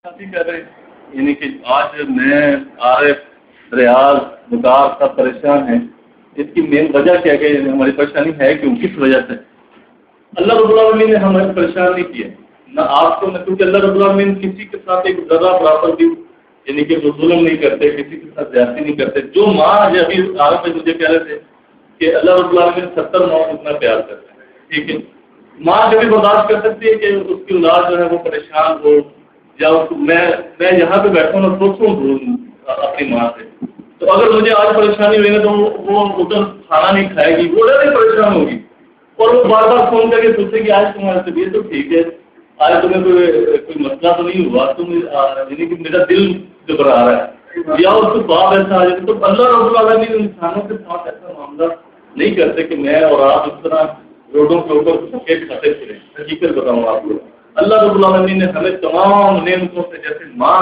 کر رہے ہیں یعنی کہ آج میں عارف ریاض بکار سب پریشان ہیں. اس کی مین وجہ کیا کہ ہماری پریشانی ہے کیوں کس وجہ سے اللہ رب العالمین نے ہمیں پریشان نہیں کیا نہ آپ کو نہ کیونکہ اللہ رب العالمین کسی کے ساتھ ایک ذرہ برابر بھی یعنی کہ وہ ظلم نہیں کرتے کسی کے ساتھ زیادتی نہیں کرتے. جو ماں ابھی عارف میں مجھے کہہ رہے تھے کہ اللہ رب العالمین 70 ماں اتنا پیار کرتے ہیں. ٹھیک ہے ماں کبھی برداشت کر سکتی ہے کہ اس کی اولاد جو ہے وہ پریشان ہو یا میں یہاں پہ بیٹھا ہوں سوچوں اپنی ماں سے تو اگر مجھے آج پریشانی ہوئی نا تو وہ ادھر کھانا نہیں کھائے گی وہ ڈر پریشان ہوگی اور وہ بار بار فون کر کے پوچھے کہ آج تمہاری طبیعت تو ٹھیک ہے آج تمہیں کوئی مسئلہ تو نہیں ہوا تم یعنی کہ میرا دل گھبرا رہا ہے یا اس کو باپ ایسا آ جائے تو اللہ رب العالمین انسانوں کے ساتھ ایسا معاملہ نہیں کرتے کہ میں اور آپ اس طرح روڈوں کے اوپر کھاتے پھریں. حقیقت بتاؤں آپ کو اللہ رب العالمین نے ہمیں تمام نعمتوں سے جیسے ماں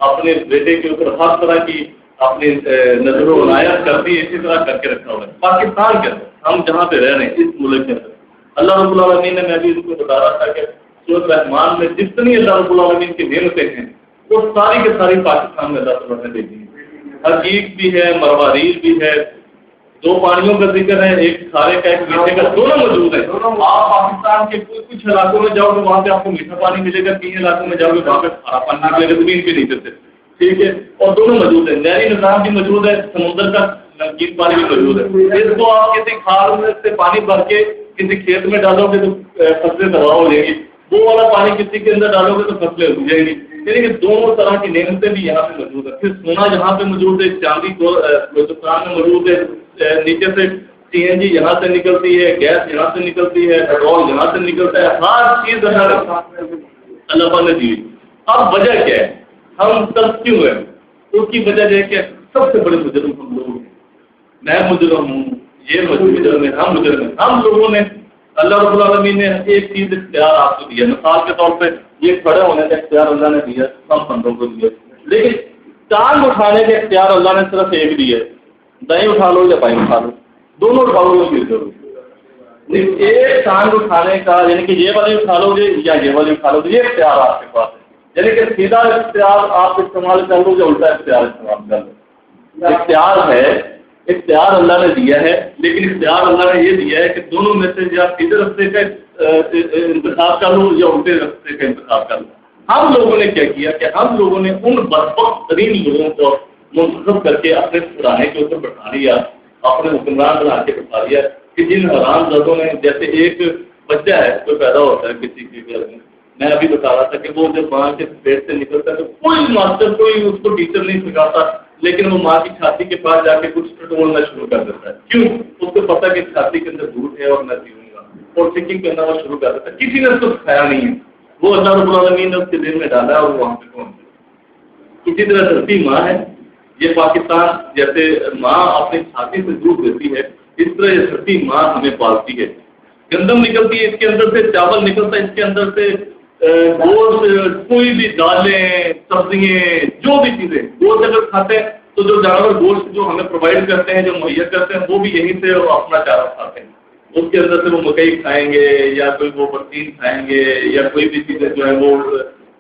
اپنے بیٹے کے اوپر ہر طرح کی اپنی نظر و عنایت کرتی ہے اسی طرح کر کے رکھا ہوا ہے. پاکستان کے اندر ہم جہاں پہ رہ رہے ہیں اس ملک کے اندر اللہ رب العالمین نے میں بھی ان کو بتا رہا تھا کہ سورۃ رحمان میں جتنی اللہ رب العالمین کی نعمتیں ہیں وہ ساری کے ساری پاکستان میں اللہ تعالیٰ نے دے دی ہیں. حقیق بھی ہے مرواریل بھی ہے 2 پانیوں کا ذکر ہے ایک کھارے کا ایک میٹھے کا دونوں موجود ہیں. آپ پاکستان کے کچھ علاقوں میں جاؤ گے وہاں پہ آپ کو میٹھا پانی ملے گا 3 علاقوں میں جاؤ گے وہاں پہ کھارا پانی ملے گا زمین کے نیچے سے. ٹھیک ہے اور دونوں موجود ہیں. نہری نظام بھی موجود ہے سمندر کا نمکین پانی بھی موجود ہے. اس کو آپ کسی کھار سے پانی بھر کے کسی کھیت میں ڈالو گے تو فصلیں تباہ ہو جائیں گی. وہ والا پانی کسی کے اندر ڈالو گے تو فصلیں ہو جائیں گی. یعنی کہ دونوں طرح کی نعمتیں بھی یہاں پہ موجود ہے. پھر سونا یہاں پہ موجود ہے چاندی بلوچستان میں موجود ہے. نیچے سے CNG یہاں سے نکلتی ہے گیس یہاں سے نکلتی ہے پیٹرول یہاں سے نکلتا ہے ہر چیز اللہ نے دی. اب وجہ کیا ہے ہم سب کیوں ہیں اس کی وجہ یہ ہے کہ سب سے بڑے مجرم ہم لوگ ہیں. میں مجرم ہوں یہ مجرم ہے ہم مجرم ہیں. ہم لوگوں نے اللہ رب العالمین نے ایک چیز اختیار آپ کو دیا مثال کے طور پہ یہ کھڑے ہونے کا اختیار اللہ نے دیا سب بندوں کو دیا لیکن ٹانگ اٹھانے کا اختیار اللہ نے صرف ایک دیا ہے. دائیں اٹھا لو یا بائیں اٹھا لو دونوں اٹھا لو گے. ایک ٹانگ اٹھانے کا یعنی کہ یہ والی اٹھا لو گے یا یہ والی اٹھا لو گے یہ اختیار آپ کے پاس ہے. یعنی کہ سیدھا اختیار آپ استعمال کر لو یا الٹا اختیار استعمال کر لو. اختیار ہے اختیار اللہ نے دیا ہے لیکن اختیار اللہ نے یہ دیا ہے کہ دونوں میں سے یا سیدھے رستے کا انتخاب کر لو یا الٹے رستے کا انتخاب کر لو. ہم لوگوں نے کیا کیا کہ ہم لوگوں نے ان بدبخت ترین لوگوں کو منتخب کر کے اپنے سرانے کے اوپر بٹھا لیا اپنے حکمران بنا کے بٹھا لیا کہ جن حرام زدوں نے جیسے ایک بچہ ہے جو پیدا ہوتا ہے کسی کے گھر میں ابھی بتا رہا تھا کہ وہ جب ماں کے پیٹ سے نکلتا ہے تو کوئی ماسٹر کوئی اس کو ٹیچر نہیں سکھاتا لیکن وہ ماں کی چھاتی کے پاس جا کے کچھ ٹٹولنا شروع کر دیتا ہے. کیوں اس کو پتا کہ چھاتی کے اندر دودھ ہے اور میں پیوں گا اور چیکنگ کرنا وہ شروع کر دیتا ہے. کسی نے اس کو سکھایا نہیں ہے وہ اللہ رب العالمین نے اس کے دل میں ڈالا اور وہاں پہ پہنچ گیا. اسی طرح دھرتی ماں ہے یہ پاکستان جیسے ماں اپنی چھاتی سے دودھ دیتی ہے اس طرح یہ دھرتی ماں ہمیں پالتی ہے. گندم نکلتی ہے اس کے اندر سے چاول نکلتا ہے اس کے اندر سے گوشت کوئی بھی دالیں سبزیاں جو بھی چیزیں گوشت اگر کھاتے ہیں تو جو جانور گوشت جو ہمیں پرووائڈ کرتے ہیں جو مہیا کرتے ہیں وہ بھی یہیں سے اپنا چارہ کھاتے ہیں. اس کے اندر سے وہ مکئی کھائیں گے یا کوئی وہ پروٹین کھائیں گے یا کوئی بھی چیزیں جو ہے وہ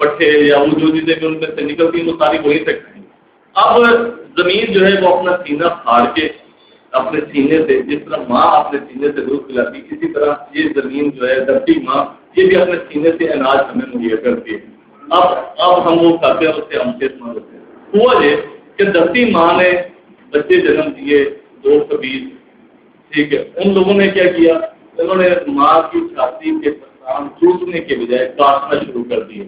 پٹھے یا وہ جو چیزیں بھی ان میں سے نکلتی ہیں وہ ساری وہیں سے کھائیں گے. اب زمین جو ہے وہ اپنا سینہ پھاڑ کے اپنے سینے سے جس طرح ماں اپنے سینے سے دودھ پلاتی اسی طرح یہ زمین جو ہے دھرتی ماں یہ بھی اپنے سینے سے اناج ہمیں مہیا کرتی ہے. اب ہم وہ کھاتے ہیں اس سے ہم صحت مند ہوتے ہیں. ہوا یہ کہ دھرتی ماں نے بچے جنم دیے 2 کبیر. ٹھیک ہے ان لوگوں نے کیا کیا انہوں نے ماں کی چھاتی کے پرسان چوسنے کے بجائے کاٹنا شروع کر دیے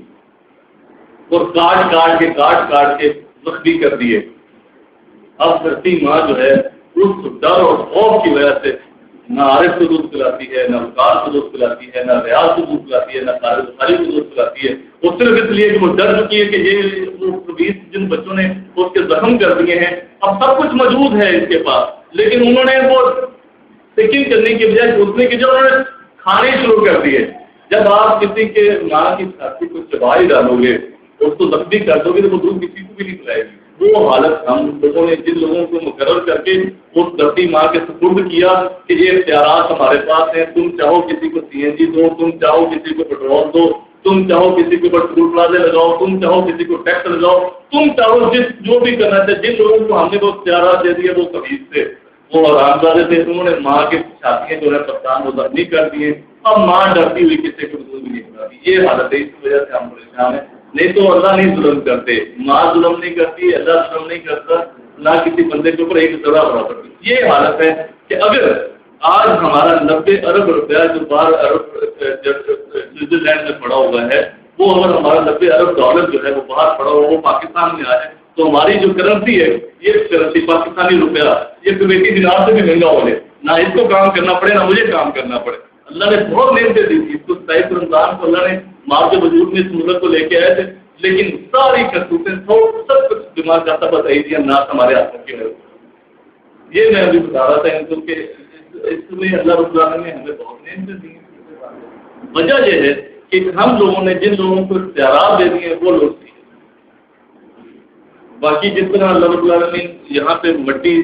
اور کاٹ کے زخمی کر دیے. اب دھرتی ماں جو ہے اس ڈر اور خوف کی وجہ سے نہ عارف کو دودھ پلاتی ہے نہ وقار کو دودھ پلاتی ہے نہ ریاض کو دودھ پلاتی ہے نہ بخاری کو دودھ پلاتی ہے. وہ صرف اس لیے کہ وہ ڈر چکی ہے کہ یہ وہ 20 جن بچوں نے اس کے زخم کر دیے ہیں اب سب کچھ موجود ہے اس کے پاس لیکن انہوں نے وہ پیکنگ کرنے کی بجائے ٹوٹنے کی جو انہوں نے کھانے شروع کر دیے. جب آپ کسی کے ماں کی چھاتی کو چبا ہی ڈالو گے اس کو زخمی کر دو گے تو وہ دودھ کسی کو بھی نہیں پلائے گی. وہ حالت ہم لوگوں نے جن لوگوں کو مقرر کر کے اس دھرتی ماں کے سپرد کیا کہ یہ اختیارات ہمارے پاس ہیں تم چاہو کسی کو CNG دو تم چاہو کسی کو پیٹرول دو تم چاہو کسی کے اوپر ٹول پلازے لگاؤ، تم چاہو کسی کو ٹیکس لگاؤ، تم چاہو جو بھی کرنا چاہے. جن لوگوں کو ہم نے وہ اختیارات دے دیے وہ خبیث تھے، وہ حرامزادے تھے، انہوں نے ماں کی چھاتیاں جو ہے پرتان وہ زخمی کر دیے. اب ماں ڈرتی ہوئی کسی کو بھی نہیں بتاتی. یہ حالت ہے، اس وجہ سے ہم پریشان ہیں. نہیں تو اللہ نہیں ظلم کرتے، ماں ظلم نہیں کرتی، اللہ ظلم نہیں کرتا، نہ کسی بندے کے اوپر ایک ذرہ برابر. یہ حالت ہے کہ اگر آج ہمارا 90 ارب روپیہ جو 12 ارب سوئٹزرلینڈ میں پڑا ہوا ہے، وہ اگر ہمارا 90 ارب ڈالر جو ہے وہ باہر پڑا ہوا وہ پاکستان میں آ جائے تو ہماری جو کرنسی ہے یہ کرنسی پاکستانی روپیہ یہ کویتی دینار سے بھی مہنگا ہو جائے. نہ اس کو کام کرنا پڑے نہ مجھے کام کرنا پڑے. اللہ نے بہت نعمتیں دی تھی. اس کو 27 رمضان کو اللہ نے ماں کے وجود میں اس ملک کو لے کے آئے تھے، لیکن ساری کرتوتیں سب کچھ دماغ کا سبق ایدیاں ناس ہمارے ہاتھوں کی ہے. یہ میں ابھی بتا رہا تھا ان کو کہ اس میں اللہ رب العالمین نے ہمیں بہت نعمتیں دی. وجہ یہ ہے کہ ہم لوگوں نے جن لوگوں کو اختیارات دے دیے وہ لوگ دیے. باقی جس طرح اللہ رب العالمین یہاں پہ مٹی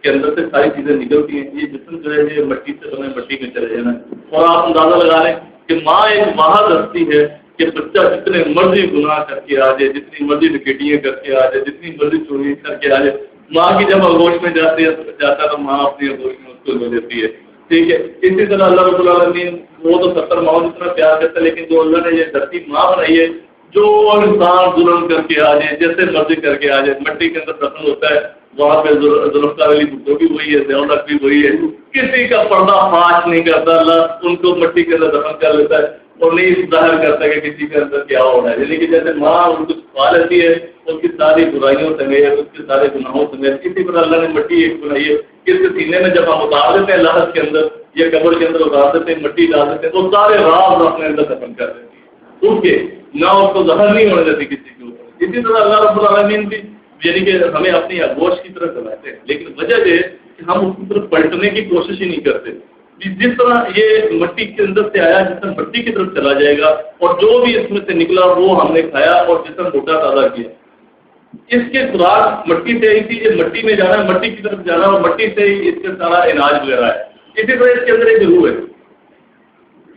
کے اندر سے ساری چیزیں نکلتی ہیں، یہ جسم جو ہے یہ مٹی سے بنے مٹی میں چلے جانا. اور آپ اندازہ لگا لیں کہ ماں ایک واحد ہستی ہے کہ بچہ جتنے مرضی گناہ کر کے آ جائے، جتنی مرضی نکیٹیاں کر کے آ جائے، جتنی مرضی چوری کر کے آ جائے، ماں کی جب آگوش میں جاتا تو ماں اپنی آگوش میں اس کو لے دیتی ہے. ٹھیک ہے. اسی طرح اللہ رب العالمین وہ تو 70 ماؤں جتنا پیار کرتا ہے، لیکن جو اللہ نے یہ دھرتی ماں بنائی ہے، جو انسان ظلم کر کے آ جائے، جیسے مرضی کر کے آ جائے، مٹی کے اندر دفن ہوتا ہے، وہاں پہ ذوالفقار علی بھٹو بھی وہی ہے، ضیاء بھی وہی ہے. کسی کا پردہ فاش نہیں کرتا، اللہ ان کو مٹی کے اندر دفن کر لیتا ہے اور نہیں ظاہر کرتا کہ کسی کے اندر کیا ہو رہا ہے. یعنی کہ جیسے ماں ان کو چھپا لیتی ہے اس کی ساری برائیوں سمیت، اس کے سارے گناہوں سمیت، اسی طرح اللہ نے مٹی ایک بنائی ہے. اس کے سینے میں جب ہم اتار دیتے ہیں لاحت کے اندر یا قبر کے اندر اتار دیتے ہیں، مٹی ڈال دیتے ہیں، تو سارے راز اپنے اندر دفن کر دیتی ہے، ان کے نہ اس کو ظاہر نہیں ہونے دیتی کسی کے اوپر. اسی طرح اللہ رب العالمین بھی یعنی کہ ہمیں اپنی آگوش کی طرف چلاتے ہیں، لیکن وجہ یہ ہے کہ ہم اس کی طرف پلٹنے کی کوشش ہی نہیں کرتے. جس طرح یہ مٹی کے اندر سے آیا، جس طرح مٹی کی طرف چلا جائے گا اور جو بھی اس میں سے نکلا وہ ہم نے کھایا اور جسم موٹا تازہ کیا. اس کے خوراک مٹی سے ہی تھی، یہ مٹی میں جانا ہے، مٹی کی طرف جانا اور مٹی سے ہی اس کے سارا علاج وغیرہ ہے. اسی طرح اس کے اندر ایک روح ہے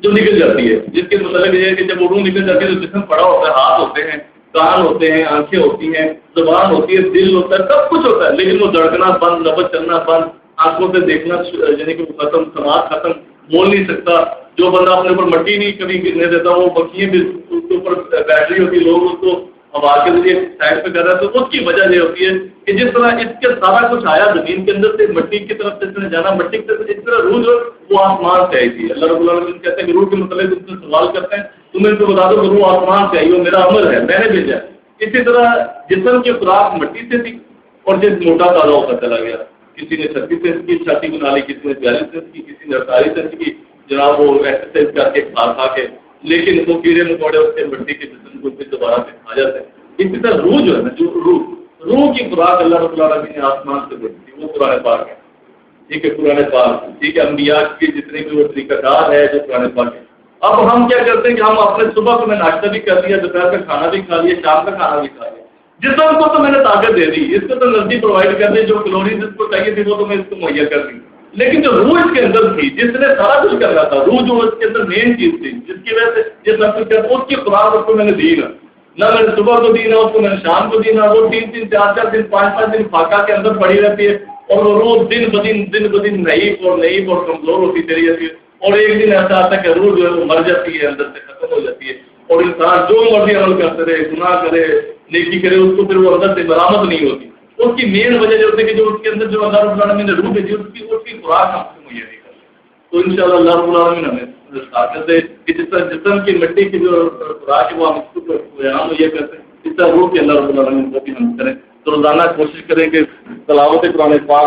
جو نکل جاتی ہے، جس کے مطلب یہ ہے کہ جب وہ روح نکل جاتی ہے تو جسم پڑا ہوتا ہے، ہاتھ ہوتے ہیں، کان ہوتے ہیں، آنکھیں ہوتی ہیں، زبان ہوتی ہے، دل ہوتا ہے، سب کچھ ہوتا ہے، لیکن وہ دھڑکنا بند، نبض چلنا بند، آنکھوں سے دیکھنا یعنی کہ ختم، سماعت ختم، بول نہیں سکتا. جو بندہ اپنے اوپر مٹی نہیں کبھی گرنے دیتا، وہ مکھیاں بھی اس کے اوپر بیٹری ہوتی، لوگ اس کو ہوا کے ذریعے سائڈ پہ کر رہا ہے. تو اس کی وجہ یہ ہوتی ہے کہ جس طرح اس کے سارا کچھ آیا زمین کے اندر سے، مٹی کی طرف سے جانا، مٹی کی طرف سے، اس طرح روح جو وہ آسمان سے آئی تھی. اللہ رب العالمین کہتے ہیں کہ روح کے متعلق تم سے سوال کرتے ہیں، تمہیں تو بتا دو کہ روح آسمان سے آئی، وہ میرا عمل ہے، میں نے بھیجا. اسی طرح جسم کی خوراک مٹی سے تھی اور جس موٹا تازہ ہوتا چلا گیا. کسی نے 36 سینچ کی چھاتی بنا لی، کسی نے 42 سینچ کی، کسی نے 48 سینچ کی، جناب وہ ایکسرسائز کر کے کھا کے، لیکن وہ کیڑے مکوڑے اس کے مٹی کے جسم کو پھر دوبارہ سے کھا جاتے ہیں. اسی طرح روح جو ہے نا، جو روح کی خوراک اللہ رب العالمین نے آسمان سے بڑھی تھی، وہ قرآن پاک ہے. ٹھیک ہے، قرآن پاک، ٹھیک ہے، انبیاء کی جتنے بھی وہ طریقہ کار ہے جو قرآن پاک ہے. اب ہم کیا کرتے ہیں کہ ہم اپنے صبح کو میں ناشتہ بھی کر لیا، دوپہر کا کھانا بھی کھا لیا، شام کا کھانا بھی کھا لیا. جسم کو تو میں نے طاقت دے دی، اس کو تو انرجی پرووائڈ کر دی، جو کیلوریز اس کو چاہیے تھی وہ تو میں اس کو مہیا کر دی. لیکن جو روح اس کے اندر تھی، جس نے سارا کچھ کر رہا تھا، روح جو اس کے اندر مین چیز تھی جس کی وجہ سے یہ سب کچھ کر، اس کی خوراک اس کو میں نے دی نہ میں نے صبح کو دی، نہ اس کو میں نے شام کو دی، نہ وہ 3 4 دن 5 دن فاقہ کے اندر پڑی رہتی ہے اور وہ روح دن بدن نئی اور کمزور ہوتی چلی جاتی ہے. اور ایک دن ایسا آتا ہے کہ روح جو ہے وہ مر جاتی ہے، اندر سے ختم ہو جاتی ہے، اور انسان جو مرضی عمل کرتے رہے، گناہ کرے، نیکی کرے، اس کو پھر وہ اندر سے برآمد نہیں ہوتی. اس کی مین وجہ جو ہوتی ہے کہ جو اس کے اندر جو اللہ رب العالمین نے روح بھیجی، اس کی خوراک ہم سے مہیا نہیں کرتی. تو انشاءاللہ اللہ رب العالمین ہمیں طاقت دے کہ جس طرح جسم کی مٹی کی جو خوراک ہے وہ ہم اس کو بیان یہ کرتے ہیں، اس طرح روح کے اللہ رب العالمین کو بھی ہم کریں. تو روزانہ کوشش کریں کہ تلاوت قرآن پاک